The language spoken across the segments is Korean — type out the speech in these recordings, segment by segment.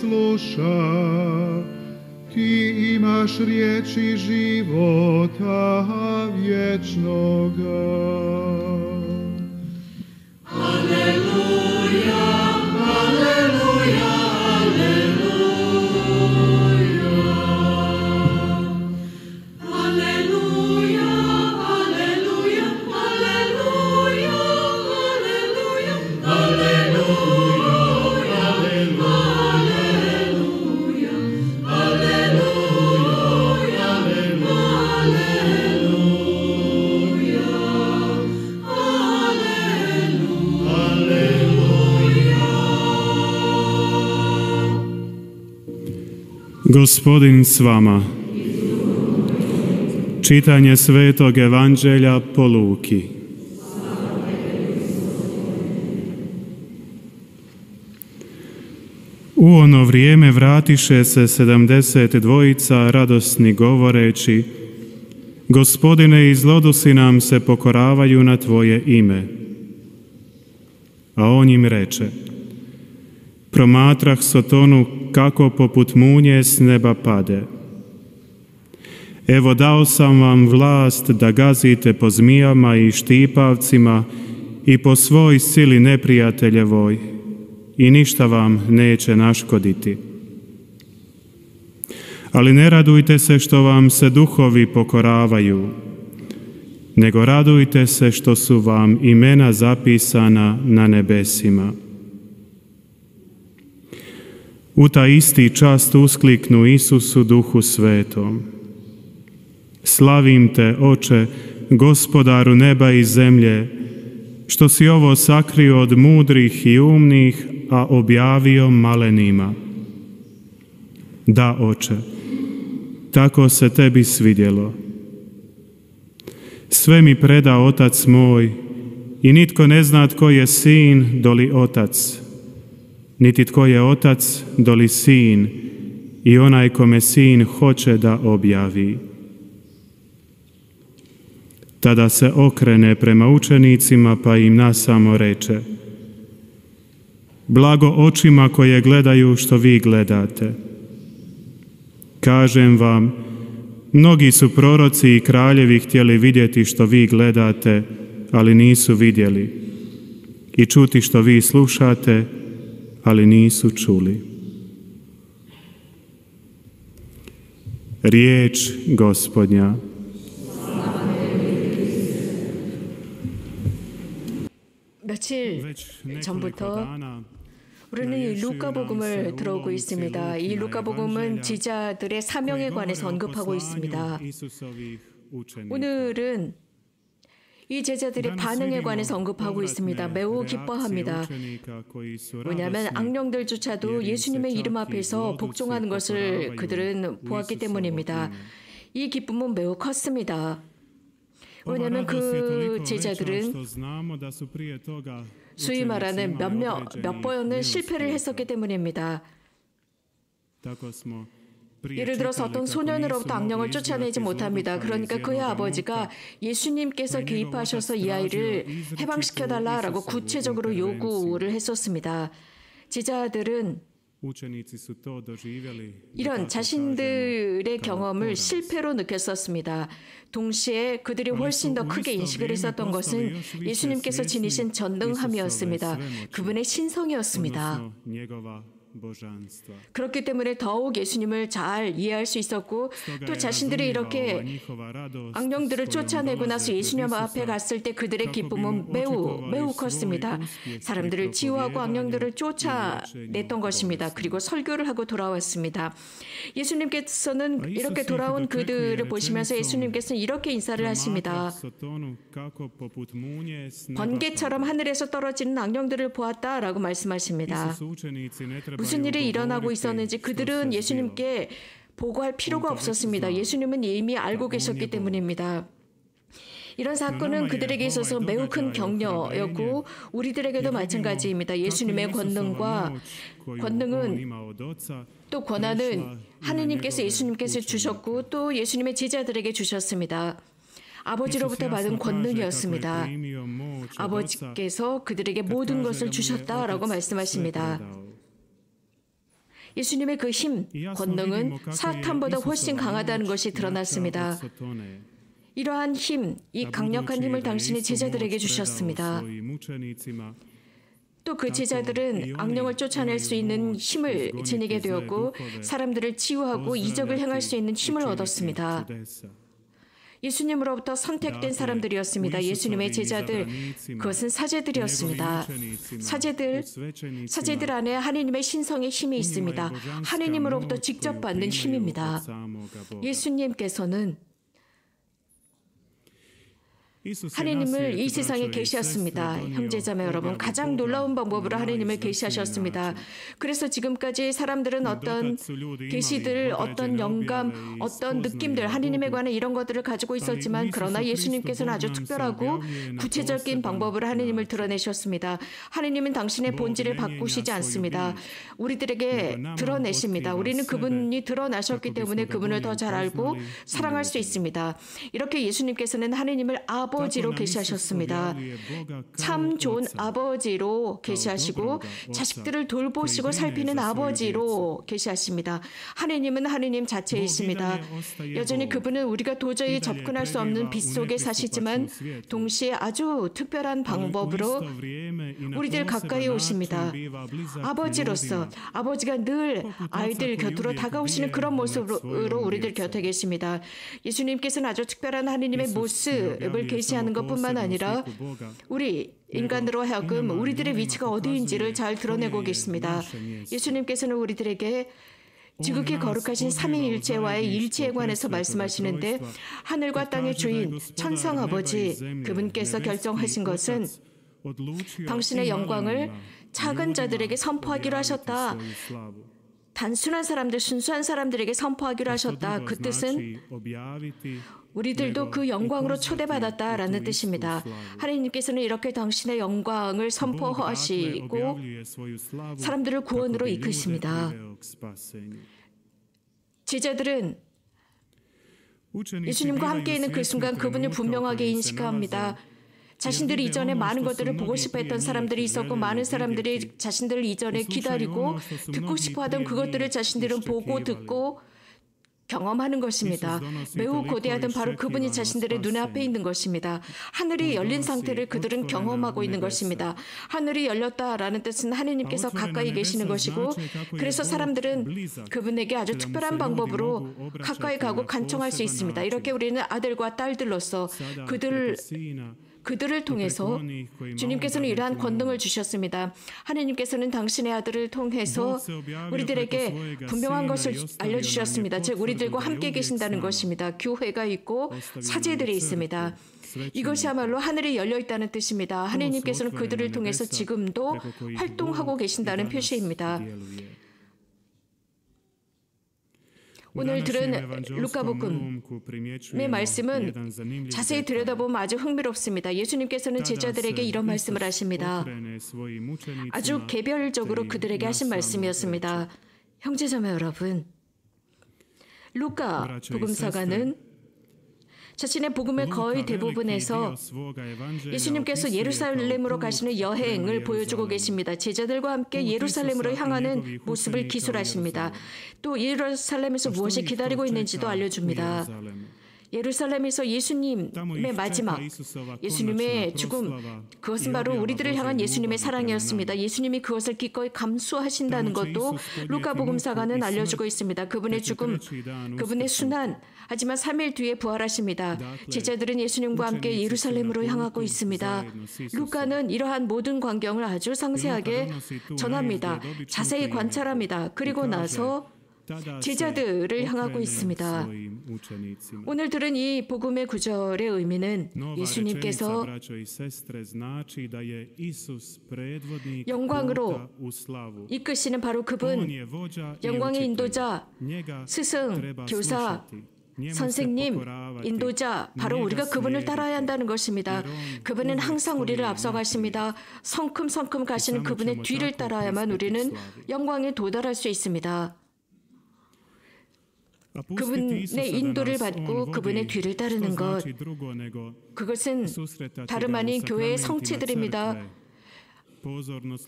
sluša. Ti imaš riječi života vječnoga. Aleluja, aleluja, aleluja. Aleluja, aleluja, aleluja, aleluja. Aleluja, Gospodin s vama. Čitanje Svetog Evanđelja po Luki. U ono vrijeme vratiše se 72 radosni govoreći: Gospodine, i zlodusi nam se pokoravaju na Tvoje ime. A on im reče: Promatrah Sotonu kako poput munje s neba pade. Evo, dao sam vam vlast da gazite po zmijama i štipavcima i po svoj sili neprijateljevoj, i ništa vam neće naškoditi. Ali ne radujte se što vam se duhovi pokoravaju, nego radujte se što su vam imena zapisana na nebesima. U taj isti čas uskliknu Isusu Duhu Svetom: Slavim te, Oče, Gospodaru neba i zemlje, što si ovo sakrio od mudrih i umnih, a objavio malenima. Da, Oče, tako se tebi svidjelo. Sve mi preda Otac moj, i nitko ne zna tko je sin doli Otac, niti tko je Otac doli Sin i onaj kome Sin hoće da objavi. Tada se okrene prema učenicima pa im nasamo reče: Blago očima koje gledaju što vi gledate. Kažem vam, mnogi su proroci i kraljevi htjeli vidjeti što vi gledate, ali nisu vidjeli, i čuti što vi slušate, ali nisu čuli. Riječ Gospodnja. 며칠 전부터 우리는 이 루카복음을 들어오고 있습니다. 이 루카복음은 제자들의 사명에 관해서 언급하고 있습니다. 오늘은 이 제자들의 반응에 관해서 언급하고 있습니다. 매우 기뻐합니다. 왜냐하면 악령들조차도 예수님의 이름 앞에서 복종하는 것을 그들은 보았기 때문입니다. 이 기쁨은 매우 컸습니다. 왜냐하면 그 제자들은 소위 말하는 몇 번은 실패를 했었기 때문입니다. 예를 들어서 어떤 소년으로부터 악령을 쫓아내지 못합니다. 그러니까 그의 아버지가 예수님께서 개입하셔서 이 아이를 해방시켜달라라고 구체적으로 요구를 했었습니다. 제자들은 이런 자신들의 경험을 실패로 느꼈었습니다. 동시에 그들이 훨씬 더 크게 인식을 했었던 것은 예수님께서 지니신 전능함이었습니다. 그분의 신성이었습니다. 그렇기 때문에 더욱 예수님을 잘 이해할 수 있었고, 또 자신들이 이렇게 악령들을 쫓아내고 나서 예수님 앞에 갔을 때 그들의 기쁨은 매우 컸습니다. 사람들을 치유하고 악령들을 쫓아냈던 것입니다. 그리고 설교를 하고 돌아왔습니다. 예수님께서는 이렇게 돌아온 그들을 보시면서 예수님께서는 이렇게 인사를 하십니다. 번개처럼 하늘에서 떨어지는 악령들을 보았다라고 말씀하십니다. 무슨 일이 일어나고 있었는지 그들은 예수님께 보고할 필요가 없었습니다. 예수님은 이미 알고 계셨기 때문입니다. 이런 사건은 그들에게 있어서 매우 큰 격려였고 우리들에게도 마찬가지입니다. 예수님의 권능은 또 권한은 하느님께서 예수님께서 주셨고 또 예수님의 제자들에게 주셨습니다. 아버지로부터 받은 권능이었습니다. 아버지께서 그들에게 모든 것을 주셨다라고 말씀하십니다. 예수님의 그 힘, 권능은 사탄보다 훨씬 강하다는 것이 드러났습니다. 이러한 힘, 이 강력한 힘을 당신의 제자들에게 주셨습니다. 또 그 제자들은 악령을 쫓아낼 수 있는 힘을 지니게 되었고 사람들을 치유하고 이적을 행할 수 있는 힘을 얻었습니다. 예수님으로부터 선택된 사람들이었습니다. 예수님의 제자들, 그것은 사제들이었습니다. 사제들 안에 하느님의 신성의 힘이 있습니다. 하느님으로부터 직접 받는 힘입니다. 예수님께서는 하느님을 이 세상에 계시했습니다. 형제자매 여러분, 가장 놀라운 방법으로 하느님을 계시하셨습니다. 그래서 지금까지 사람들은 어떤 계시들, 어떤 영감, 어떤 느낌들, 하느님에 관한 이런 것들을 가지고 있었지만 그러나 예수님께서는 아주 특별하고 구체적인 방법으로 하느님을 드러내셨습니다. 하느님은 당신의 본질을 바꾸시지 않습니다. 우리들에게 드러내십니다. 우리는 그분이 드러나셨기 때문에 그분을 더 잘 알고 사랑할 수 있습니다. 이렇게 예수님께서는 하느님을 아버지로 계시하셨습니다. 참 좋은 아버지로 계시하시고 자식들을 돌보시고 살피는 아버지로 계시하십니다. 하느님은 하느님 자체이십니다. 여전히 그분은 우리가 도저히 접근할 수 없는 빛 속에 사시지만 동시에 아주 특별한 방법으로 우리들 가까이 오십니다. 아버지로서 아버지가 늘 아이들 곁으로 다가오시는 그런 모습으로 우리들 곁에 계십니다. 예수님께서는 아주 특별한 하느님의 모습을 계시하는 것뿐만 아니라 우리 인간으로 하여금 우리들의 위치가 어디인지를 잘 드러내고 계십니다. 예수님께서는 우리들에게 지극히 거룩하신 삼위일체와의 일체에 관해서 말씀하시는데 하늘과 땅의 주인 천상 아버지 그분께서 결정하신 것은 당신의 영광을 작은 자들에게 선포하기로 하셨다. 단순한 사람들, 순수한 사람들에게 선포하기로 하셨다. 그 뜻은 우리들도 그 영광으로 초대받았다라는 뜻입니다. 하나님께서는 이렇게 당신의 영광을 선포하시고 사람들을 구원으로 이끄십니다. 제자들은 예수님과 함께 있는 그 순간 그분을 분명하게 인식합니다. 자신들이 이전에 많은 것들을 보고 싶어 했던 사람들이 있었고 많은 사람들이 자신들을 이전에 기다리고 듣고 싶어 하던 그것들을 자신들은 보고 듣고 경험하는 것입니다. 매우 거대하던 바로 그분이 자신들의 눈앞에 있는 것입니다. 하늘이 열린 상태를 그들은 경험하고 있는 것입니다. 하늘이 열렸다라는 뜻은 하느님께서 가까이 계시는 것이고 그래서 사람들은 그분에게 아주 특별한 방법으로 가까이 가고 간청할 수 있습니다. 이렇게 우리는 아들과 딸들로서 그들을 통해서 주님께서는 이러한 권능을 주셨습니다. 하느님께서는 당신의 아들을 통해서 우리들에게 분명한 것을 알려주셨습니다. 즉 우리들과 함께 계신다는 것입니다. 교회가 있고 사제들이 있습니다. 이것이야말로 하늘이 열려 있다는 뜻입니다. 하느님께서는 그들을 통해서 지금도 활동하고 계신다는 표시입니다. 오늘 들은 루카복음의 말씀은 자세히 들여다보면 아주 흥미롭습니다. 예수님께서는 제자들에게 이런 말씀을 하십니다. 아주 개별적으로 그들에게 하신 말씀이었습니다. 형제자매 여러분, 루카 복음사가는 자신의 복음의 거의 대부분에서 예수님께서 예루살렘으로 가시는 여행을 보여주고 계십니다. 제자들과 함께 예루살렘으로 향하는 모습을 기술하십니다. 또 예루살렘에서 무엇이 기다리고 있는지도 알려줍니다. 예루살렘에서 예수님의 마지막, 예수님의 죽음, 그것은 바로 우리들을 향한 예수님의 사랑이었습니다. 예수님이 그것을 기꺼이 감수하신다는 것도 루카복음사가는 알려주고 있습니다. 그분의 죽음, 그분의 순환, 하지만 3일 뒤에 부활하십니다. 제자들은 예수님과 함께 예루살렘으로 향하고 있습니다. 루카는 이러한 모든 광경을 아주 상세하게 전합니다. 자세히 관찰합니다. 그리고 나서 제자들을 향하고 있습니다. 오늘 들은 이 복음의 구절의 의미는 예수님께서 영광으로 이끄시는 바로 그분, 영광의 인도자, 스승, 교사, 선생님, 인도자, 바로 우리가 그분을 따라야 한다는 것입니다. 그분은 항상 우리를 앞서가십니다. 성큼성큼 가시는 그분의 뒤를 따라야만 우리는 영광에 도달할 수 있습니다. 그분의 인도를 받고 그분의 뒤를 따르는 것, 그것은 다름 아닌 교회의 성체들입니다.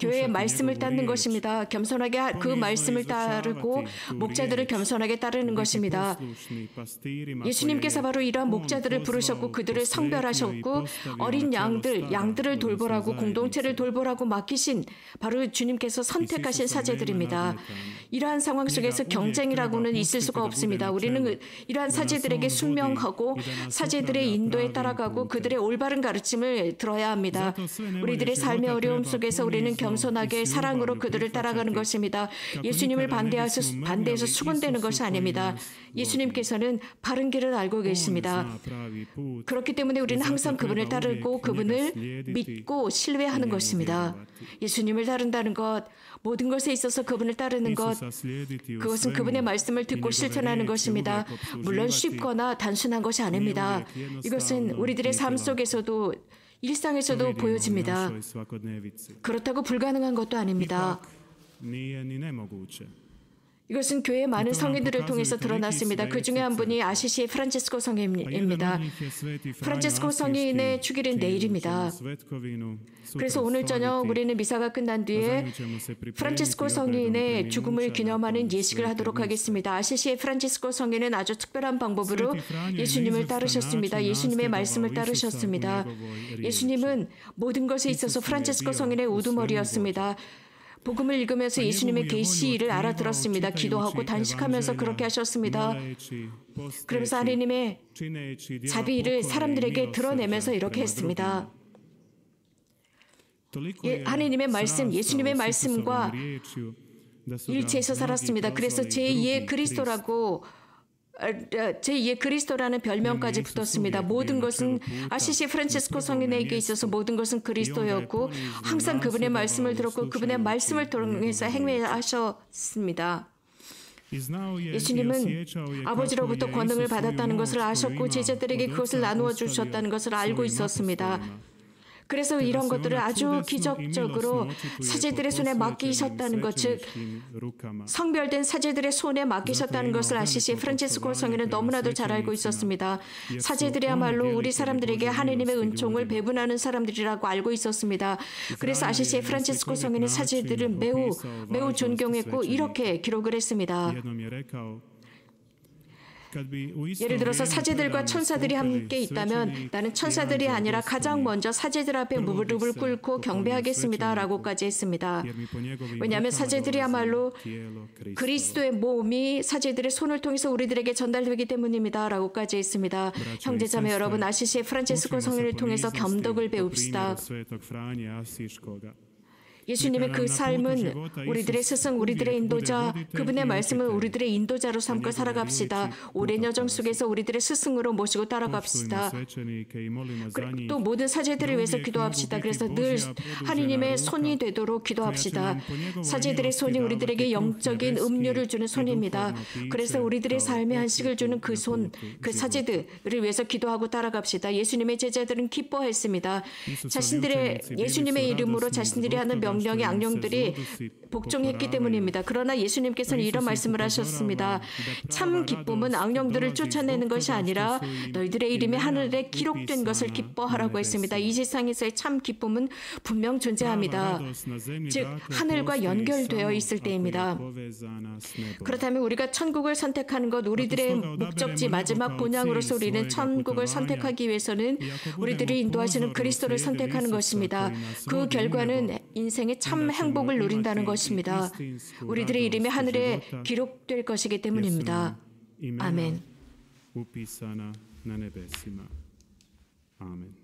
교회의 말씀을 따르는 것입니다. 겸손하게 그 말씀을 따르고 목자들을 겸손하게 따르는 것입니다. 예수님께서 바로 이러한 목자들을 부르셨고 그들을 성별하셨고 어린 양들을 돌보라고 공동체를 돌보라고 맡기신 바로 주님께서 선택하신 사제들입니다. 이러한 상황 속에서 경쟁이라고는 있을 수가 없습니다. 우리는 이러한 사제들에게 순명하고 사제들의 인도에 따라가고 그들의 올바른 가르침을 들어야 합니다. 우리들의 삶의 어려움 속에서 우리는 겸손하게 사랑으로 그들을 따라가는 것입니다. 예수님을 반대해서 수군대는 것이 아닙니다. 예수님께서는 바른 길을 알고 계십니다. 그렇기 때문에 우리는 항상 그분을 따르고 그분을 믿고 신뢰하는 것입니다. 예수님을 따른다는 것, 모든 것에 있어서 그분을 따르는 것, 그것은 그분의 말씀을 듣고 실천하는 것입니다. 물론 쉽거나 단순한 것이 아닙니다. 이것은 우리들의 삶 속에서도 일상에서도 보여집니다. 그렇다고 불가능한 것도 아닙니다. 이것은 교회의 많은 성인들을 통해서 드러났습니다. 그 중에 한 분이 아시시의 프란치스코 성인입니다. 프란치스코 성인의 축일은 내일입니다. 그래서 오늘 저녁 우리는 미사가 끝난 뒤에 프란치스코 성인의 죽음을 기념하는 예식을 하도록 하겠습니다. 아시시의 프란치스코 성인은 아주 특별한 방법으로 예수님을 따르셨습니다. 예수님의 말씀을 따르셨습니다. 예수님은 모든 것에 있어서 프란치스코 성인의 우두머리였습니다. 복음을 읽으면서 예수님의 계시를 알아들었습니다. 기도하고 단식하면서 그렇게 하셨습니다. 그러면서 하나님의 자비를 사람들에게 드러내면서 이렇게 했습니다. 하나님의 말씀, 예수님의 말씀과 일치해서 살았습니다. 그래서 제2의 그리스도라는 별명까지 붙었습니다. 모든 것은 아시시 프란치스코 성인에게 있어서 모든 것은 그리스도였고 항상 그분의 말씀을 들었고 그분의 말씀을 통해서 행하셨습니다. 예수님은 아버지로부터 권능을 받았다는 것을 아셨고 제자들에게 그것을 나누어 주셨다는 것을 알고 있었습니다. 그래서 이런 것들을 아주 기적적으로 사제들의 손에 맡기셨다는 것, 즉 성별된 사제들의 손에 맡기셨다는 것을 아시시 프란치스코 성인은 너무나도 잘 알고 있었습니다. 사제들이야말로 우리 사람들에게 하느님의 은총을 배분하는 사람들이라고 알고 있었습니다. 그래서 아시시 프란치스코 성인은 사제들을 매우 존경했고 이렇게 기록을 했습니다. 예를 들어서 사제들과 천사들이 함께 있다면 나는 천사들이 아니라 가장 먼저 사제들 앞에 무릎을 꿇고 경배하겠습니다 라고까지 했습니다. 왜냐하면 사제들이야말로 그리스도의 몸이 사제들의 손을 통해서 우리들에게 전달되기 때문입니다 라고까지 했습니다. 형제자매 여러분, 아시시의 프란치스코 성인을 통해서 겸덕을 배웁시다. 예수님의 그 삶은 우리들의 스승, 우리들의 인도자, 그분의 말씀을 우리들의 인도자로 삼고 살아갑시다. 오랜 여정 속에서 우리들의 스승으로 모시고 따라갑시다. 또 모든 사제들을 위해서 기도합시다. 그래서 늘 하느님의 손이 되도록 기도합시다. 사제들의 손이 우리들에게 영적인 음료를 주는 손입니다. 그래서 우리들의 삶의 한식을 주는 그 손, 그 사제들을 위해서 기도하고 따라갑시다. 예수님의 제자들은 기뻐했습니다. 예수님의 이름으로 자신들이 하는 명령의 악령들이 복종했기 때문입니다. 그러나 예수님께서는 이런 말씀을 하셨습니다. 참 기쁨은 악령들을 쫓아내는 것이 아니라 너희들의 이름이 하늘에 기록된 것을 기뻐하라고 했습니다. 이 세상에서의 참 기쁨은 분명 존재합니다. 즉 하늘과 연결되어 있을 때입니다. 그렇다면 우리가 천국을 선택하는 것, 우리들의 목적지 마지막 본향으로서 우리는 천국을 선택하기 위해서는 우리들이 인도하시는 그리스도를 선택하는 것입니다. 그 결과는 인생의 참 행복을 누린다는 것입니다. 우리들의 이름이 하늘에 기록될 것이기 때문입니다. 아멘. upisana na nebesima. Amen.